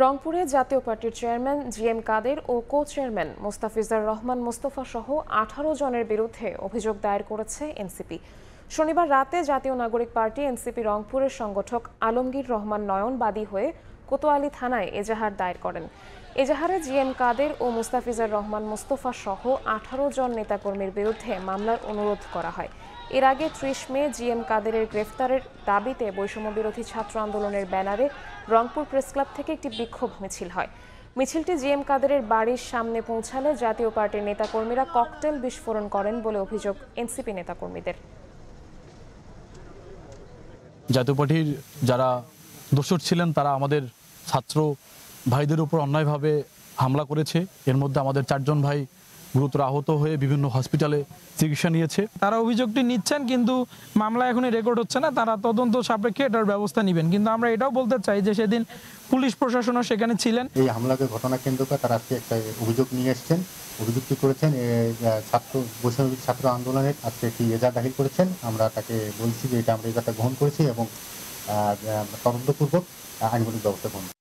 রংপুরে জাতীয় পার্টির চেয়ারম্যান জিএম কাদের ও কো চেয়ারম্যান মোস্তাফিজুর রহমান মোস্তফা সহ 18 জনের বিরুদ্ধে অভিযোগ দায়ের করেছে এনসিপি। শনিবার রাতে জাতীয় নাগরিক পার্টি এনসিপি রংপুরের সংগঠক আলমগীর রহমান নয়ন বাদী হয়ে কোতোয়ালি থানায় এজাহার দায়ের করেন। এজাহারে জিএম কাদের ও মুস্তাফিজুর রহমান মোস্তফা সহ 18 জন নেতাকর্মীর বিরুদ্ধে মামলার অনুরোধ করা হয়। এর আগে 30 মে জিএম কাদেরের গ্রেফতারের দাবিতে বৈষম্য বিরোধী ছাত্র আন্দোলনের ব্যানারে রংপুর প্রেসক্লাব থেকে একটি বিক্ষোভ মিছিল হয়। মিছিলটি জিএম কাদেরের বাড়ির সামনে পৌঁছালে জাতীয় পার্টির নেতাকর্মীরা ককটেল বিস্ফোরণ করেন বলে অভিযোগ এনসিপি নেতাকর্মীদের। জাতীয় পার্টির যারা দোষর ছিলেন তারা আমাদের ছাত্র ভাইদের উপর অন্যায়ভাবে হামলা করেছে। এর মধ্যে আমাদের 4 জন ভাই গুরুতর আহত হয়ে বিভিন্ন হসপিটালে চিকিৎসা নিয়েছে। তারা অভিযোগটি নিচ্ছেন, কিন্তু মামলা এখনই রেকর্ড হচ্ছে না। তারা তদন্ত সাপেক্ষে এটার ব্যবস্থা নেবেন। কিন্তু আমরা এটাও বলতে চাই যে সেদিন পুলিশ প্রশাসনও সেখানে ছিলেন। এই হামলাকে ঘটনা কেন্দ্র করে তারা আজকে একটা অভিযোগ নিয়ে এসেছেন, অভিযুক্তি করেছেন, বৈষম্য ছাত্র আন্দোলনের আজকে একটি এজাহার দাখিল করেছেন। আমরা তাকে বলছি যে এটা আমরা এজাহারটা গ্রহণ করেছি এবং তদন্তপূর্বক আইনগত ব্যবস্থা গ্রহণ